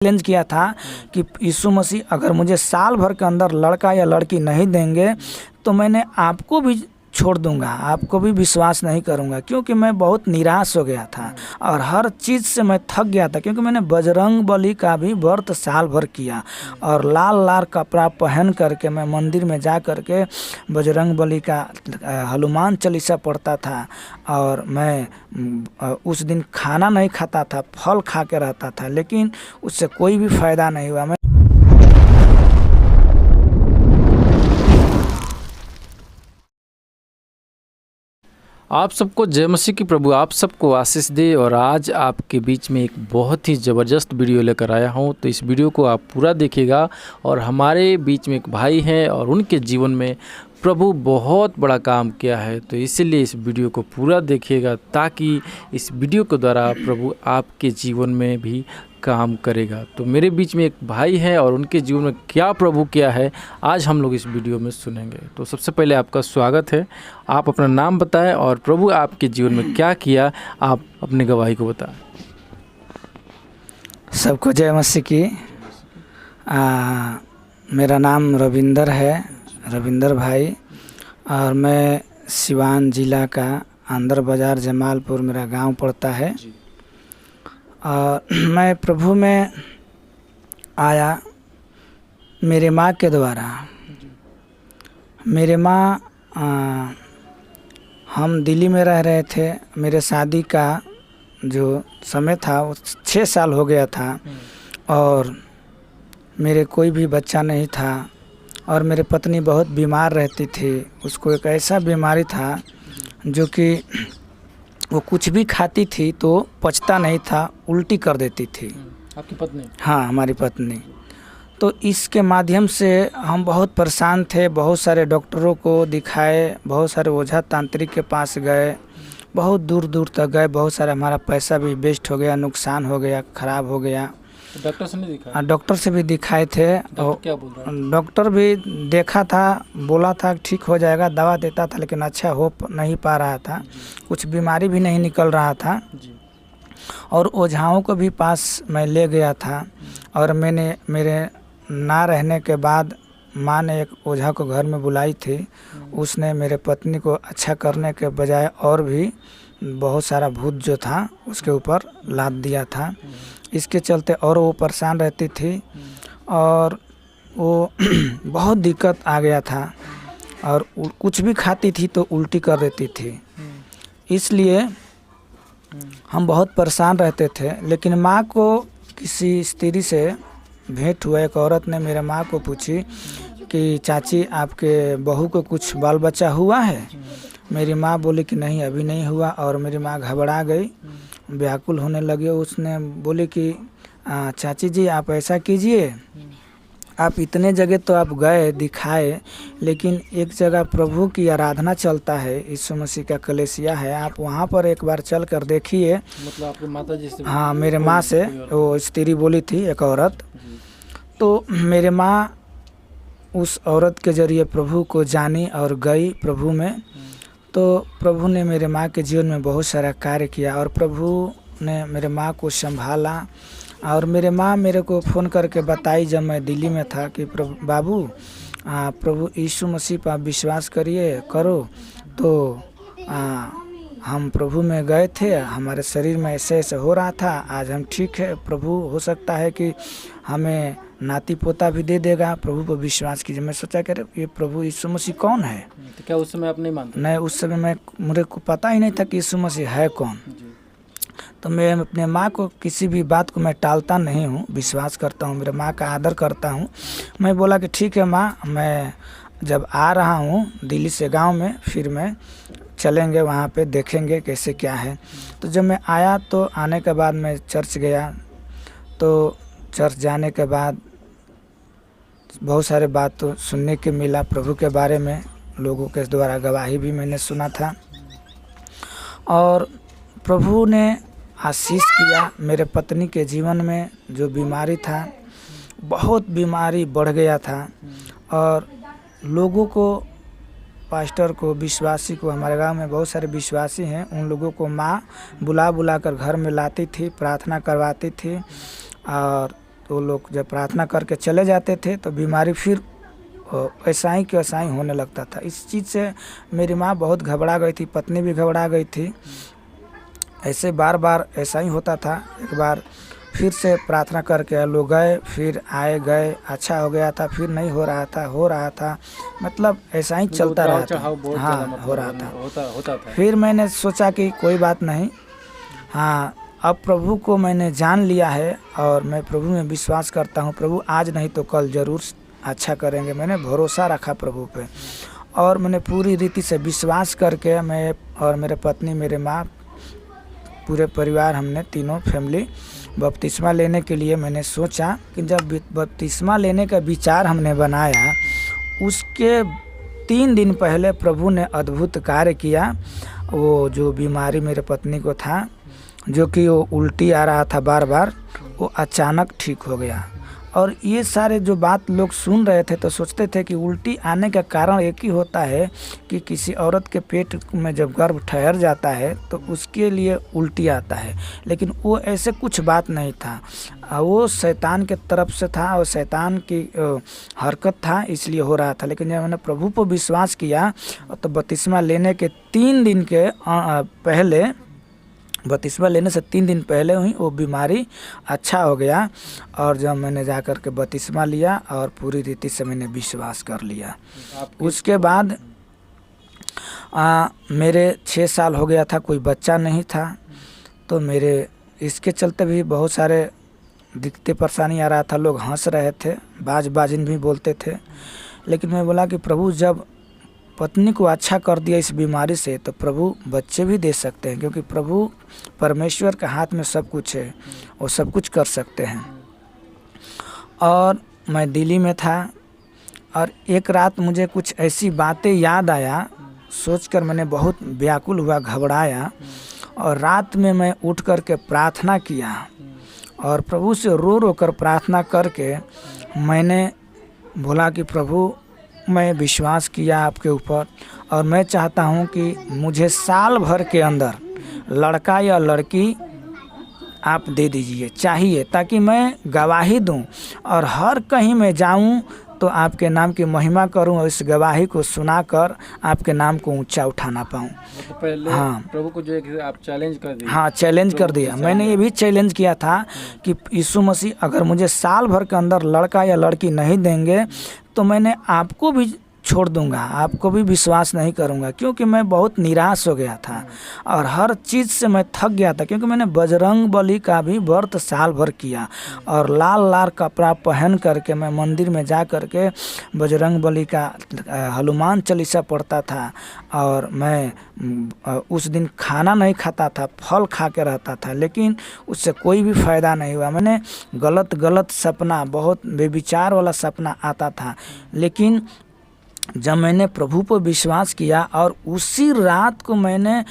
Challenge किया था कि यीशु मसीह अगर मुझे साल भर के अंदर लड़का या लड़की नहीं देंगे तो मैंने आपको भी छोड़ दूंगा, आपको भी विश्वास नहीं करूंगा। क्योंकि मैं बहुत निराश हो गया था और हर चीज़ से मैं थक गया था। क्योंकि मैंने बजरंग बली का भी व्रत साल भर किया और लाल लाल कपड़ा पहन करके मैं मंदिर में जा करके बजरंग बली का हनुमान चालीसा पढ़ता था और मैं उस दिन खाना नहीं खाता था, फल खा के रहता था, लेकिन उससे कोई भी फ़ायदा नहीं हुआ। आप सबको जय मसीह की प्रभु आप सबको आशीष दे। और आज आपके बीच में एक बहुत ही ज़बरदस्त वीडियो लेकर आया हूं, तो इस वीडियो को आप पूरा देखिएगा। और हमारे बीच में एक भाई हैं और उनके जीवन में प्रभु बहुत बड़ा काम किया है, तो इसीलिए इस वीडियो को पूरा देखिएगा ताकि इस वीडियो के द्वारा प्रभु आपके जीवन में भी काम करेगा। तो मेरे बीच में एक भाई हैं और उनके जीवन में क्या प्रभु किया है आज हम लोग इस वीडियो में सुनेंगे। तो सबसे पहले आपका स्वागत है, आप अपना नाम बताएं और प्रभु आपके जीवन में क्या किया, आप अपने गवाही को बताएं। सबको जय मसीह की। मेरा नाम रविंदर है, रविंदर भाई, और मैं सिवान ज़िला का अंदर बाज़ार जमालपुर मेरा गांव पड़ता है। और मैं प्रभु में आया मेरे माँ के द्वारा। मेरे माँ हम दिल्ली में रह रहे थे। मेरे शादी का जो समय था वो 6 साल हो गया था और मेरे कोई भी बच्चा नहीं था। और मेरे पत्नी बहुत बीमार रहती थी। उसको एक ऐसा बीमारी था जो कि वो कुछ भी खाती थी तो पचता नहीं था, उल्टी कर देती थी। आपकी पत्नी? हाँ, हमारी पत्नी। तो इसके माध्यम से हम बहुत परेशान थे। बहुत सारे डॉक्टरों को दिखाए, बहुत सारे ओझा तांत्रिक के पास गए, बहुत दूर दूर तक गए। बहुत सारा हमारा पैसा भी वेस्ट हो गया, नुकसान हो गया, ख़राब हो गया। डॉक्टर से नहीं दिखाया? डॉक्टर से भी दिखाए थे। और क्या बोल रहा है? डॉक्टर भी देखा था, बोला था ठीक हो जाएगा, दवा देता था, लेकिन अच्छा हो नहीं पा रहा था, कुछ बीमारी भी नहीं निकल रहा था। और ओझाओं को भी पास मैं ले गया था। और मेरे ना रहने के बाद माँ ने एक ओझा को घर में बुलाई थी। उसने मेरे पत्नी को अच्छा करने के बजाय और भी बहुत सारा भूत जो था उसके ऊपर लाद दिया था। इसके चलते और वो परेशान रहती थी और वो बहुत दिक्कत आ गया था। और कुछ भी खाती थी तो उल्टी कर देती थी। इसलिए हम बहुत परेशान रहते थे। लेकिन माँ को किसी स्त्री से भेंट हुआ। एक औरत ने मेरे माँ को पूछी कि चाची आपके बहू को कुछ बाल बच्चा हुआ है? मेरी माँ बोली कि नहीं, अभी नहीं हुआ। और मेरी माँ घबरा गई, व्याकुल होने लगे। उसने बोली कि चाची जी आप ऐसा कीजिए, आप इतने जगह तो आप गए दिखाए, लेकिन एक जगह प्रभु की आराधना चलता है, यीशु मसीह का कलीसिया है, आप वहाँ पर एक बार चल कर देखिए। मतलब आपकी माता जी से? हाँ, मेरे माँ से वो स्त्री बोली थी, एक औरत। तो मेरे माँ उस औरत के ज़रिए प्रभु को जानी और गई प्रभु में। तो प्रभु ने मेरे माँ के जीवन में बहुत सारा कार्य किया और प्रभु ने मेरे माँ को संभाला। और मेरे माँ मेरे को फ़ोन करके बताई जब मैं दिल्ली में था कि बाबू प्रभु यीशु मसीह पर विश्वास करो। तो हम प्रभु में गए थे, हमारे शरीर में ऐसे ऐसे हो रहा था, आज हम ठीक है। प्रभु हो सकता है कि हमें नाती पोता भी दे देगा, प्रभु पर विश्वास कीजिए। मैं सोचा कि ये प्रभु यीशु मसीह कौन है? तो क्या उस समय आप नहीं मानते? नहीं, उस समय मुझे को पता ही नहीं था कि यीशु मसीह है कौन। तो मैं अपने माँ को किसी भी बात को मैं टालता नहीं हूँ, विश्वास करता हूँ, मेरे माँ का आदर करता हूँ। मैं बोला कि ठीक है माँ, मैं जब आ रहा हूँ दिल्ली से गांव में, फिर मैं चलेंगे वहाँ पे, देखेंगे कैसे क्या है। तो जब मैं आया तो आने के बाद मैं चर्च गया। तो चर्च जाने के बाद बहुत सारे बात तो सुनने के मिला प्रभु के बारे में, लोगों के द्वारा गवाही भी मैंने सुना था। और प्रभु ने आशीष किया। मेरे पत्नी के जीवन में जो बीमारी था, बहुत बीमारी बढ़ गया था। और लोगों को, पास्टर को, विश्वासी को, हमारे गांव में बहुत सारे विश्वासी हैं, उन लोगों को माँ बुला कर घर में लाती थी, प्रार्थना करवाती थी। और वो लोग जब प्रार्थना करके चले जाते थे तो बीमारी फिर ऐसा ही कि वैसा ही होने लगता था। इस चीज़ से मेरी माँ बहुत घबरा गई थी, पत्नी भी घबरा गई थी। ऐसे बार बार ऐसा ही होता था। एक बार फिर से प्रार्थना करके लोग गए, फिर आए गए, अच्छा हो गया था, फिर नहीं हो रहा था, मतलब ऐसा ही चलता रहा था। हाँ, हो रहा था, होता था। फिर मैंने सोचा कि कोई बात नहीं, हाँ अब प्रभु को मैंने जान लिया है और मैं प्रभु में विश्वास करता हूँ। प्रभु आज नहीं तो कल ज़रूर अच्छा करेंगे। मैंने भरोसा रखा प्रभु पे और मैंने पूरी रीति से विश्वास करके मैं और मेरे पत्नी, मेरे माँ, पूरे परिवार, हमने तीनों फैमिली बपतिस्मा लेने के लिए मैंने सोचा कि जब बपतिस्मा लेने का विचार हमने बनाया, उसके 3 दिन पहले प्रभु ने अद्भुत कार्य किया। वो जो बीमारी मेरे पत्नी को था, जो कि वो उल्टी आ रहा था बार बार, वो अचानक ठीक हो गया। और ये सारे जो बात लोग सुन रहे थे तो सोचते थे कि उल्टी आने का कारण एक ही होता है कि किसी औरत के पेट में जब गर्भ ठहर जाता है तो उसके लिए उल्टी आता है, लेकिन वो ऐसे कुछ बात नहीं था। वो शैतान के तरफ से था और शैतान की हरकत था, इसलिए हो रहा था। लेकिन जब मैंने प्रभु पर विश्वास किया तो बपतिस्मा लेने के 3 दिन के पहले, बपतिस्मा लेने से 3 दिन पहले ही वो बीमारी अच्छा हो गया। और जब मैंने जा कर के बपतिस्मा लिया और पूरी रीति से मैंने विश्वास कर लिया, उसके बाद मेरे 6 साल हो गया था, कोई बच्चा नहीं था। तो मेरे इसके चलते भी बहुत सारे दिक्कतें परेशानी आ रहा था। लोग हंस रहे थे, बाजिन भी बोलते थे। लेकिन मैं बोला कि प्रभु जब पत्नी को अच्छा कर दिया इस बीमारी से, तो प्रभु बच्चे भी दे सकते हैं, क्योंकि प्रभु परमेश्वर के हाथ में सब कुछ है, वो सब कुछ कर सकते हैं। और मैं दिल्ली में था और एक रात मुझे कुछ ऐसी बातें याद आया, सोचकर मैंने बहुत व्याकुल हुआ, घबराया। और रात में मैं उठ कर के प्रार्थना किया और प्रभु से रो रो कर प्रार्थना करके मैंने बोला कि प्रभु मैं विश्वास किया आपके ऊपर और मैं चाहता हूं कि मुझे साल भर के अंदर लड़का या लड़की आप दे दीजिए, चाहिए, ताकि मैं गवाही दूं और हर कहीं मैं जाऊं तो आपके नाम की महिमा करूं और इस गवाही को सुनाकर आपके नाम को ऊंचा उठाना पाऊं। तो पहले प्रभु को जो है कि आप चैलेंज कर दिए। हाँ, चैलेंज कर दिया। मैंने ये भी चैलेंज किया था कि यीशु मसीह अगर मुझे साल भर के अंदर लड़का या लड़की नहीं देंगे तो मैंने आपको भी छोड़ दूंगा, आपको भी विश्वास नहीं करूंगा, क्योंकि मैं बहुत निराश हो गया था और हर चीज़ से मैं थक गया था। क्योंकि मैंने बजरंग बली का भी व्रत साल भर किया और लाल लाल कपड़ा पहन करके मैं मंदिर में जा करके बजरंग बली का हनुमान चालीसा पढ़ता था और मैं उस दिन खाना नहीं खाता था, फल खा के रहता था, लेकिन उससे कोई भी फ़ायदा नहीं हुआ। मैंने गलत सपना, बहुत बेविचार वाला सपना आता था। लेकिन जब मैंने प्रभु पर विश्वास किया और उसी रात को मैंने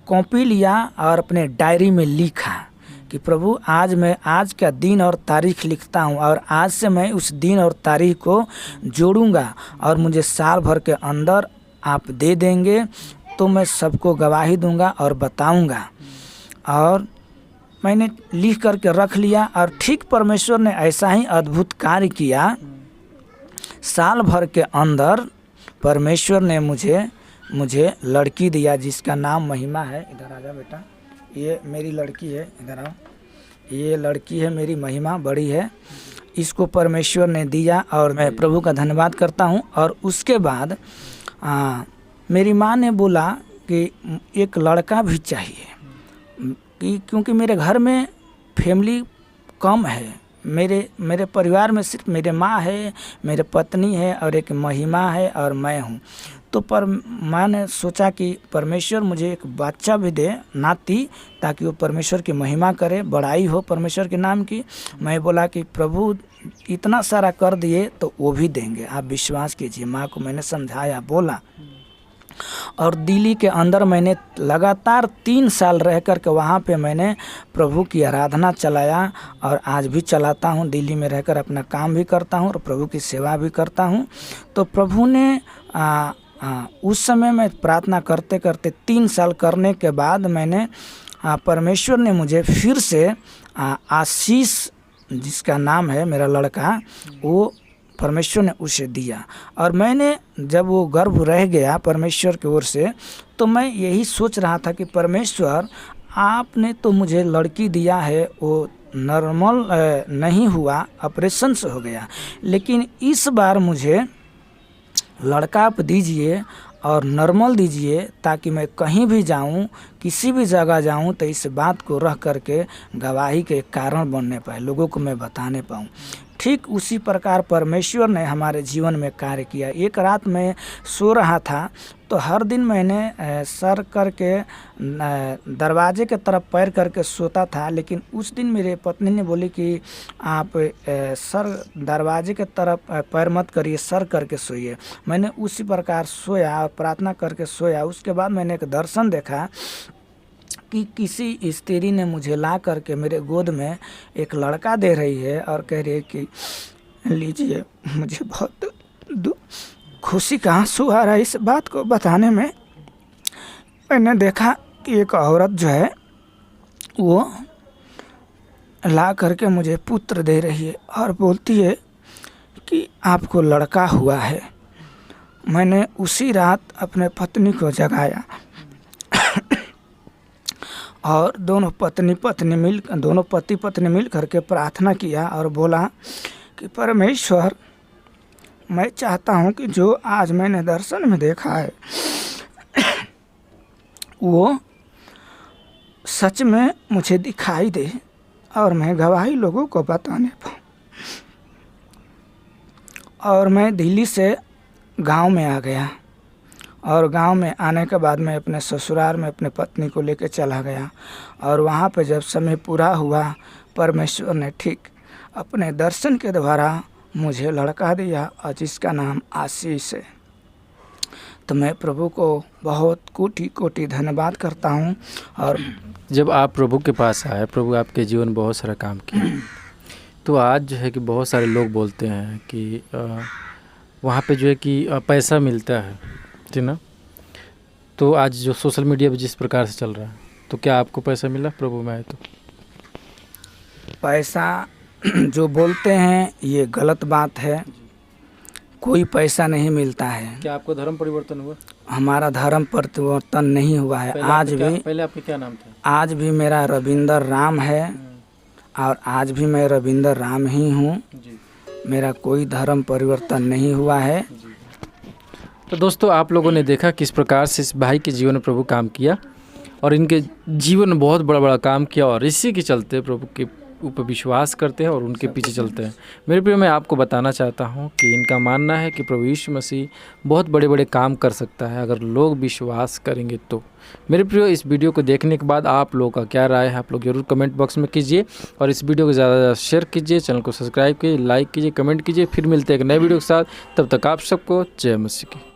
कॉपी लिया और अपने डायरी में लिखा कि प्रभु आज मैं आज का दिन और तारीख लिखता हूँ और आज से मैं उस दिन और तारीख को जोड़ूंगा और मुझे साल भर के अंदर आप दे देंगे तो मैं सबको गवाही दूंगा और बताऊंगा। और मैंने लिख करके रख लिया और ठीक परमेश्वर ने ऐसा ही अद्भुत कार्य किया। साल भर के अंदर परमेश्वर ने मुझे लड़की दिया जिसका नाम महिमा है। इधर आ जा बेटा, ये मेरी लड़की है, इधर आओ। ये लड़की है मेरी महिमा, बड़ी है। इसको परमेश्वर ने दिया और मैं प्रभु का धन्यवाद करता हूँ। और उसके बाद मेरी माँ ने बोला कि एक लड़का भी चाहिए, क्योंकि मेरे घर में फैमिली कम है। मेरे परिवार में सिर्फ मेरे माँ है, मेरे पत्नी है और एक महिमा है और मैं हूँ। तो माँ ने सोचा कि परमेश्वर मुझे एक बच्चा भी दे, नाती, ताकि वो परमेश्वर की महिमा करे, बड़ाई हो परमेश्वर के नाम की। मैं बोला कि प्रभु इतना सारा कर दिए तो वो भी देंगे, आप विश्वास कीजिए। माँ को मैंने समझाया, बोला। और दिल्ली के अंदर मैंने लगातार 3 साल रह कर के वहाँ पे मैंने प्रभु की आराधना चलाया और आज भी चलाता हूँ। दिल्ली में रहकर अपना काम भी करता हूँ और प्रभु की सेवा भी करता हूँ। तो प्रभु ने उस समय मैं प्रार्थना करते करते 3 साल करने के बाद मैंने परमेश्वर ने मुझे फिर से आशीष जिसका नाम है मेरा लड़का, वो परमेश्वर ने उसे दिया। और मैंने जब वो गर्भ रह गया परमेश्वर की ओर से, तो मैं यही सोच रहा था कि परमेश्वर आपने तो मुझे लड़की दिया है, वो नॉर्मल नहीं हुआ, ऑपरेशन से हो गया, लेकिन इस बार मुझे लड़का आप दीजिए और नॉर्मल दीजिए, ताकि मैं कहीं भी जाऊं, किसी भी जगह जाऊं, तो इस बात को रह करके गवाही के कारण बनने पाए, लोगों को मैं बताने पाऊं। ठीक उसी प्रकार परमेश्वर ने हमारे जीवन में कार्य किया। एक रात मैं सो रहा था, तो हर दिन मैंने सर करके दरवाजे के तरफ पैर करके सोता था, लेकिन उस दिन मेरे पत्नी ने बोली कि आप सर दरवाजे के तरफ पैर मत करिए, सर करके सोइए। मैंने उसी प्रकार सोया और प्रार्थना करके सोया। उसके बाद मैंने एक दर्शन देखा कि किसी स्त्री ने मुझे ला करके मेरे गोद में एक लड़का दे रही है और कह रही है कि लीजिए। मुझे बहुत खुशी का आंसू आ रहा है इस बात को बताने में। मैंने देखा कि एक औरत जो है वो ला करके मुझे पुत्र दे रही है और बोलती है कि आपको लड़का हुआ है। मैंने उसी रात अपने पत्नी को जगाया और दोनों पति पत्नी मिल करके प्रार्थना किया और बोला कि परमेश्वर, मैं चाहता हूं कि जो आज मैंने दर्शन में देखा है वो सच में मुझे दिखाई दे और मैं गवाही लोगों को बताने पाऊँ। और मैं दिल्ली से गांव में आ गया और गांव में आने के बाद मैं अपने ससुराल में अपने पत्नी को लेकर चला गया और वहां पे जब समय पूरा हुआ, परमेश्वर ने ठीक अपने दर्शन के द्वारा मुझे लड़का दिया और जिसका नाम आशीष है। तो मैं प्रभु को बहुत कोटि कोटि धन्यवाद करता हूं। और जब आप प्रभु के पास आए, प्रभु आपके जीवन में बहुत सारा काम किया, तो आज जो है कि बहुत सारे लोग बोलते हैं कि वहाँ पे जो है कि पैसा मिलता है, ठीक ना। तो आज जो सोशल मीडिया पे जिस प्रकार से चल रहा है, तो क्या आपको पैसा मिला प्रभु में आए तो? पैसा जो बोलते हैं ये गलत बात है। कोई पैसा नहीं मिलता है। क्या आपको धर्म परिवर्तन हुआ? हमारा धर्म परिवर्तन नहीं हुआ है। पहले आपका क्या नाम था? आज भी मेरा रविंदर राम है और आज भी मैं रविंदर राम ही हूँ। मेरा कोई धर्म परिवर्तन नहीं हुआ है। तो दोस्तों, आप लोगों ने देखा किस प्रकार से इस भाई के जीवन में प्रभु काम किया और इनके जीवन में बहुत बड़ा काम किया, और इसी के चलते प्रभु के ऊपर विश्वास करते हैं और उनके पीछे चलते हैं। मेरे प्रिय, मैं आपको बताना चाहता हूं कि इनका मानना है कि प्रभु यीशु मसीह बहुत बड़े काम कर सकता है अगर लोग विश्वास करेंगे तो। मेरे प्रिय, इस वीडियो को देखने के बाद आप लोगों का क्या राय है, आप लोग जरूर कमेंट बॉक्स में कीजिए और इस वीडियो को ज़्यादा शेयर कीजिए, चैनल को सब्सक्राइब कीजिए, लाइक कीजिए, कमेंट कीजिए। फिर मिलते हैं एक नए वीडियो के साथ। तब तक आप सबको जय मसीह की।